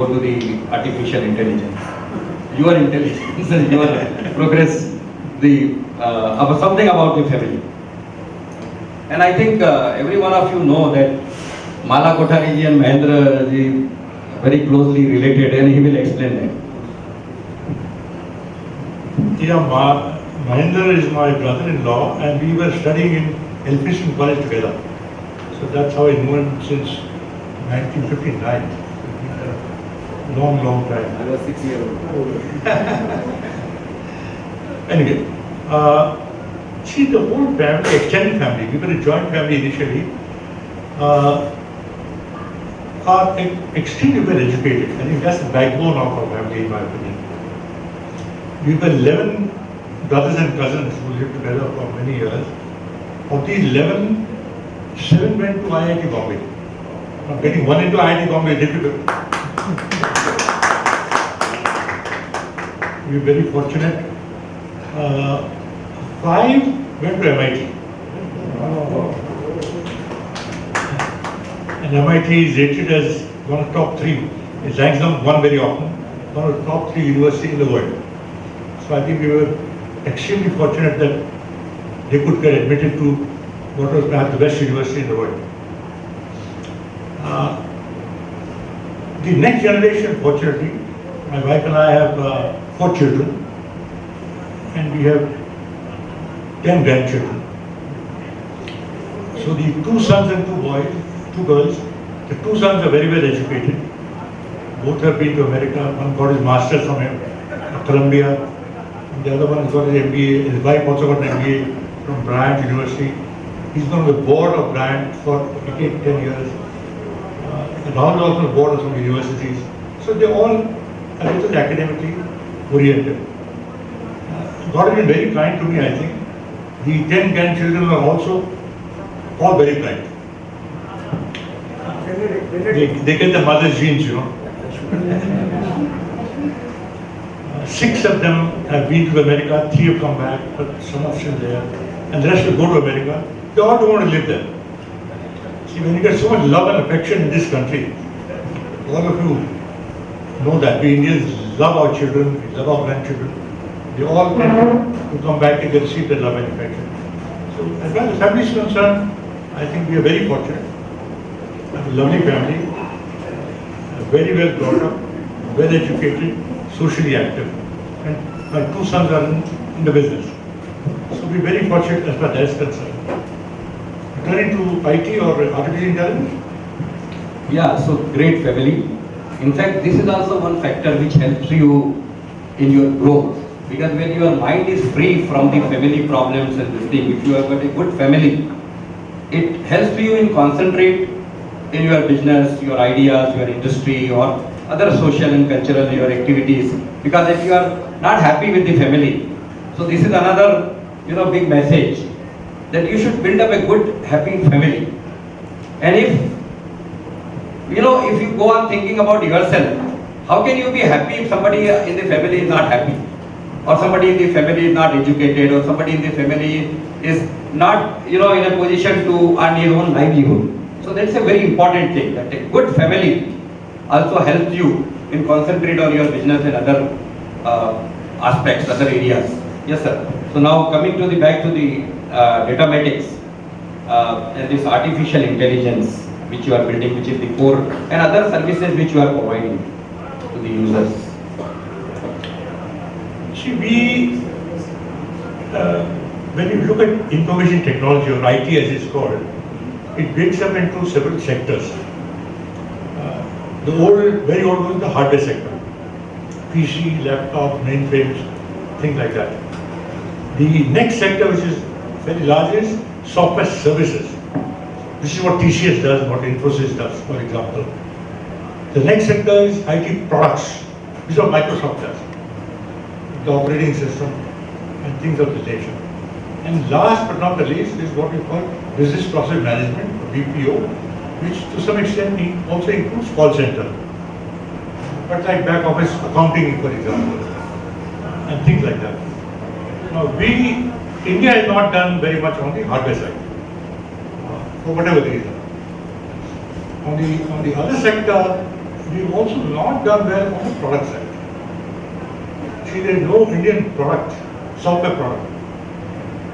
go to the artificial intelligence. Your intelligence and your progress, something about the family. And I think every one of you know that Mala Kothari ji and Mahendra ji very closely related, and he will explain that. Yeah, Mahendra is my brother-in-law, and we were studying in Elphinstone College together. So that's how I know him since 1959. Long, long time. I was 6 years old. Anyway, see, the whole family, extended family, we were a joint family initially, are extremely well educated. I think that's the backbone of our family, in my opinion. We were 11 brothers and cousins who lived together for many years. Of these 11, 7 went to IIT Bombay. Now, getting one into IIT Bombay is difficult. We were very fortunate. 5 went to MIT. And MIT is rated as one of the top 3. It ranks number 1 very often, one of the top 3 universities in the world. So I think we were extremely fortunate that they could get admitted to what was perhaps the best university in the world. The next generation, fortunately, my wife and I have 4 children, and we have 10 grandchildren. So the 2 sons and 2 girls, the 2 sons are very well educated. Both have been to America. One got his master's from Columbia, and the other one has got his MBA. His wife also got an MBA from Bryant University. He's been on the board of Bryant for 10 years. And Rahul is also on the board of some universities. So they're all a little academically oriented. God has been very kind to me, I think. The 10 grandchildren are also all very bright. They get the mother's genes, you know. 6 of them have been to America, 3 have come back, but some are still there. And the rest will go to America. They all don't want to live there. See, when you get so much love and affection in this country, all of you know that we Indians love our children, we love our grandchildren. They all want to come back and receive that love and affection. So as far as the family is concerned, I think we are very fortunate. We have a lovely family, very well brought up, well educated, socially active. And my 2 sons are in the business. So we're very fortunate as far as that is concerned. Returning to IT or artificial intelligence? Yeah, so great family. In fact, this is also one factor which helps you in your growth. Because when your mind is free from the family problems and this thing, if you have got a good family, it helps you in concentrate in your business, your ideas, your industry, or other social and cultural your activities. Because if you are not happy with the family, so this is another big message that you should build up a good, happy family. And if you go on thinking about yourself, how can you be happy if somebody in the family is not happy? Or somebody in the family is not educated, or somebody in the family is not, in a position to earn his own livelihood. So that's a very important thing, that a good family also helps you in concentrate on your business and other aspects, other areas. Yes, sir. So now coming to back to the datamatics and this artificial intelligence which you are building, which is the core, and other services which you are providing to the users. See, when you look at information technology or IT as it's called, it breaks up into several sectors. Very old was the hardware sector. PC, laptop, mainframes, things like that. The next sector, which is very large, is software services. This is what TCS does, what Infosys does, for example. The next sector is IT products. This is what Microsoft does. The operating system and things of this nature. And last but not the least is what we call business process management, BPO, which to some extent also includes call center. But like back office accounting, for example, and things like that. Now India has not done very much on the hardware side, for whatever reason. On the other sector, we've also not done well on the product side. See, there is no Indian product, software product,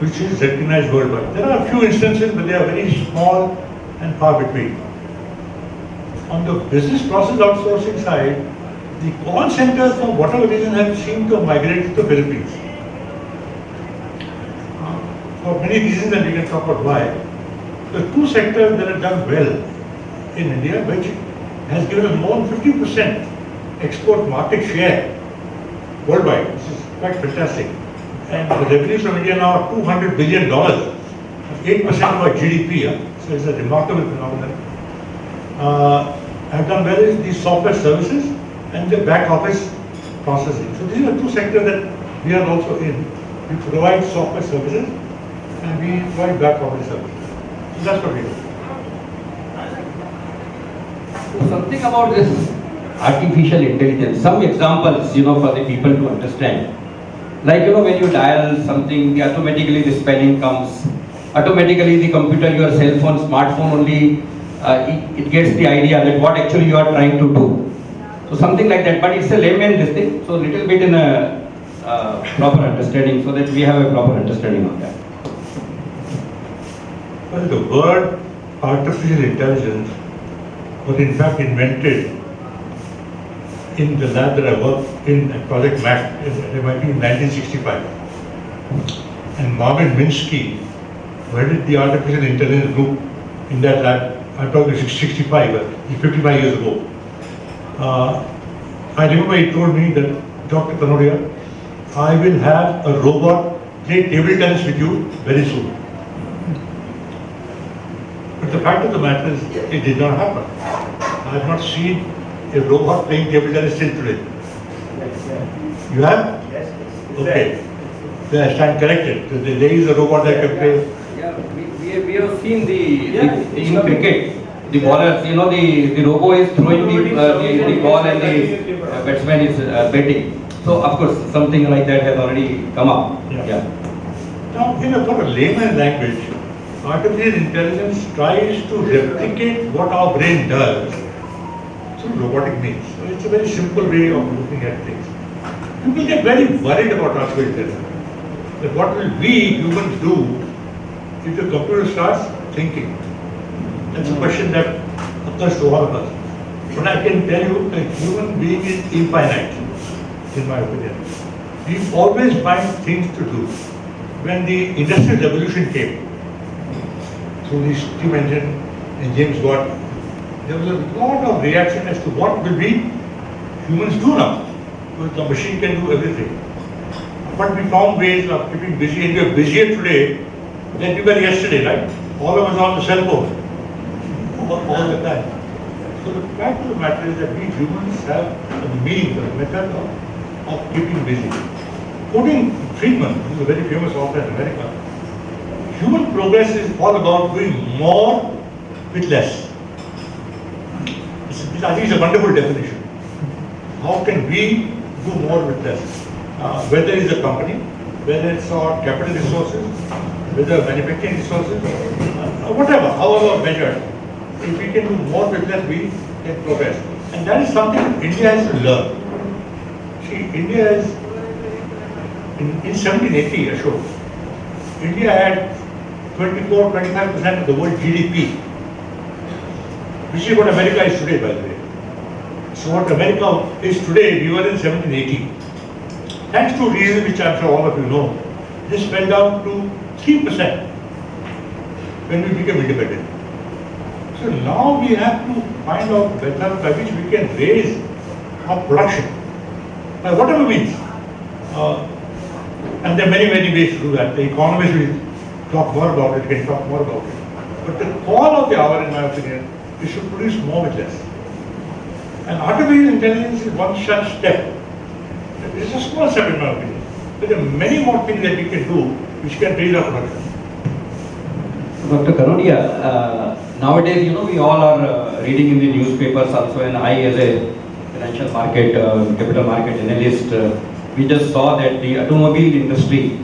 which is recognized worldwide. There are a few instances, but they are very small and far between. On the business process outsourcing side, the call centers, for whatever reason, have seemed to migrate to the Philippines. For many reasons, and we can talk about why. The two sectors that have done well in India, which has given us more than 50% export market share worldwide. This is quite fantastic. And the revenues from India now are $200 billion, 8% of our GDP. So it's a remarkable phenomenon. Have done well is the software services and the back office processing. So these are two sectors that we are also in. We provide software services and we provide back office services. So that's what we do. So something about this artificial intelligence, some examples, for the people to understand. Like, when you dial something, automatically the spelling comes. Automatically the computer, your cell phone, smartphone only, it gets the idea that what actually you are trying to do. So something like that, but it's a layman this thing, so little bit in a proper understanding, so that we have a proper understanding of that. Well, the word artificial intelligence was in fact invented in the lab that I worked in at Project MAC, it might be in 1965. And Marvin Minsky, who headed the artificial intelligence group in that lab, I'm talking 65, 55 years ago. I remember he told me that, Dr. Kanodia, I will have a robot play table tennis with you very soon. But the fact of the matter is, it did not happen. I have not seen a robot playing table tennis till today. You have? Yes. Okay. Then I stand corrected. There is a robot that can play. Yeah, we have seen in cricket, the bowlers, the robo is throwing the ball and the batsman is batting. So of course, something like that has already come up. Yeah. Now, for a layman language, artificial intelligence tries to replicate what our brain does through robotic means. So it's a very simple way of looking at things. People get very worried about artificial intelligence. That what will we humans do if the computer starts thinking? That's a question that occurs to all of us. But I can tell you, a human being is infinite, in my opinion. We always find things to do. When the Industrial Revolution came, through the steam engine and James Watt, there was a lot of reaction as to what will we humans do now. Because the machine can do everything. But we found ways of keeping busy, and we are busier today than we were yesterday, right? All of us on the cell phone, all the time. So the fact of the matter is that we humans have a means, a method of keeping busy. Quoting Friedman, who is a very famous author in America, human progress is all about doing more with less. I think it's a wonderful definition. How can we do more with less? Whether it's a company, whether it's our capital resources, whether manufacturing resources, whatever, however measured, if we can do more with less, we can progress. And that is something India has to learn. See, India is, in 1780, Ashok, India had 24-25% of the world GDP, which is what America is today, by the way. So what America is today, we were in 1780. Thanks to reasons which I'm sure all of you know, this fell down to 3% when we became independent. So now we have to find out method by which we can raise our production, by whatever means. And there are many ways to do that. The economists will talk more about it, can talk more about it. But the call of the hour, in my opinion, is to produce more with less. And artificial intelligence is one such step. It is a small step in my opinion. But there are many more things that we can do which can raise our production. Dr. Kanodia, nowadays, we all are reading in the newspapers also, and I as a financial market, capital market analyst, we just saw that the automobile industry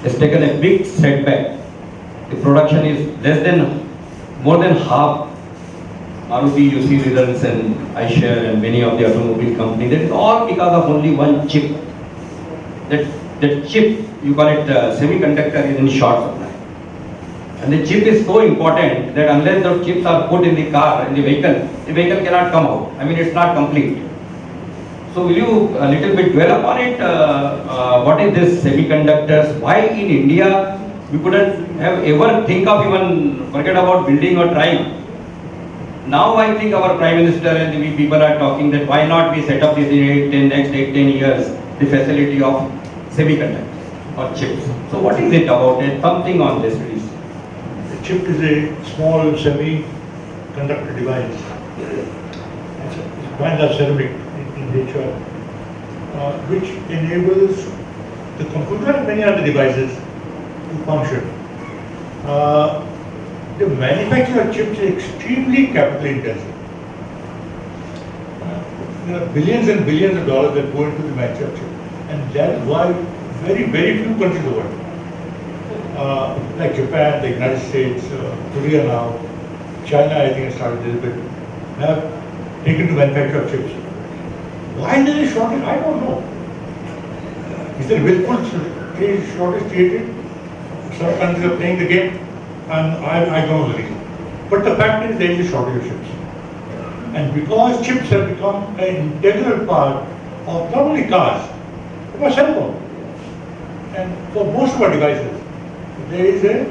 has taken a big setback. The production is more than half Maruti, you see results and Eicher and many of the automobile companies. That is all because of only one chip. That chip, you call it semiconductor, is in short supply. And the chip is so important that unless those chips are put in the car, in the vehicle cannot come out. I mean, it's not complete. So will you a little bit dwell upon it? What is this semiconductors? Why in India we couldn't have ever think of even forget about building or trying? Now I think our Prime Minister and we people are talking that why not we set up this in next 8-10 years the facility of semiconductors or chips. So what is it about it? Something on this please. The chip is a small semiconductor device. It's kind of ceramic in nature, which enables the computer and many other devices to function. The manufacture of chips is extremely capital intensive. There are billions and billions of dollars that go into the manufacture of chips, and that is why very few countries in the world, like Japan, the United States, Korea now, China I think has started a little bit, have taken to manufacture of chips. Why is there a shortage? I don't know. Is there a willful shortage created? Some countries are playing the game, and I don't know the reason. But the fact is there is a shortage of chips. And because chips have become an integral part of not only cars, but our cell phone, and for most of our devices, there is a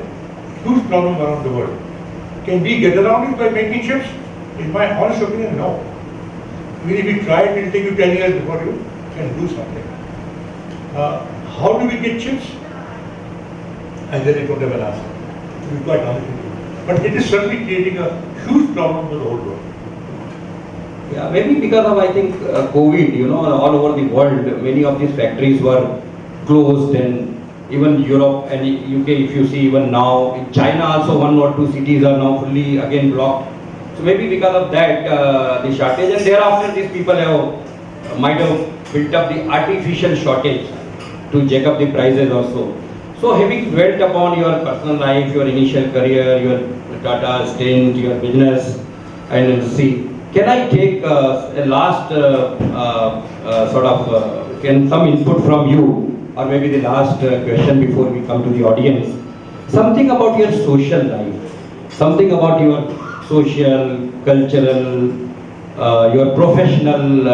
huge problem around the world. Can we get around it by making chips? In my honest opinion, no. Even if we try, it will take you 10 years before you can do something. How do we get chips? I really don't have an answer, to be quite honest with you. But it is certainly creating a huge problem for the whole world. Yeah, maybe because of I think COVID, you know, all over the world, many of these factories were closed, and even Europe and UK, if you see even now, in China also 1 or 2 cities are now fully again blocked. So maybe because of that, the shortage, and thereafter these people might have built up the artificial shortage to jack up the prices also. So having dwelt upon your personal life, your initial career, your Tata stint, your business, and see, can I take a last can some input from you, or maybe the last question before we come to the audience? Something about your social life, something about your social, cultural, your professional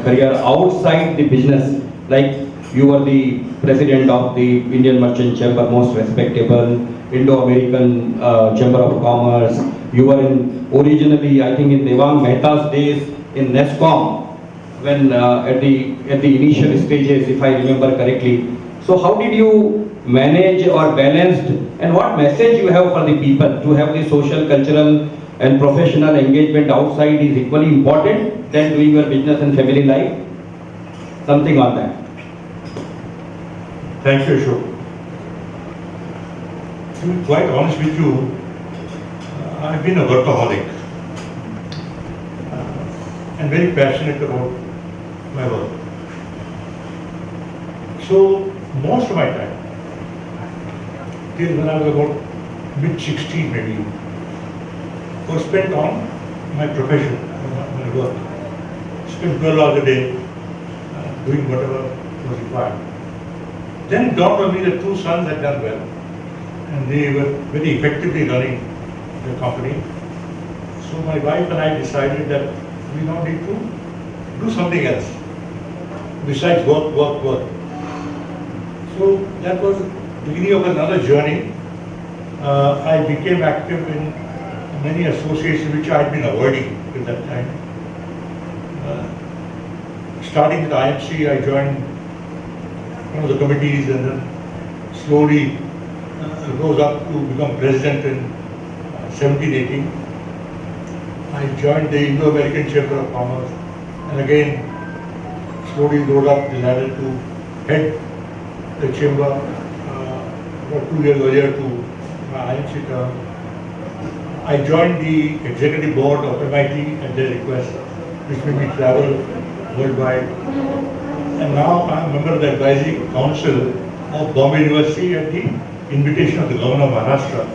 career outside the business, like you were the president of the Indian Merchant Chamber, most respectable, Indo-American Chamber of Commerce. You were originally, I think, in Devang Mehta's days in NESCOM, when at the initial stages, if I remember correctly. So how did you manage or balanced, and what message you have for the people to have the social, cultural and professional engagement outside is equally important than doing your business and family life? Something on that. Thank you, Ashok. To be quite honest with you, I've been a workaholic and very passionate about my work. So most of my time, till when I was about mid-60s maybe, was spent on my profession, my work. Spent 12 hours a day doing whatever was required. Then it dawned on me that 2 sons had done well, and they were very effectively running the company. So my wife and I decided that we now need to do something else besides work. So that was the beginning of another journey. I became active in many associations which I had been avoiding at that time. Starting with IMC, I joined one of the committees, and then slowly rose up to become president in 17-18. I joined the Indo-American Chamber of Commerce, and again slowly rose up the ladder to head the chamber about 2 years earlier to my IMC term. I joined the executive board of MIT at their request, which made me travel worldwide. And now I am a member of the advisory council of Bombay University at the invitation of the Governor of Maharashtra,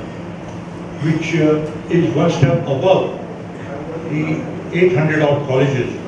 which is one step above the 800 odd colleges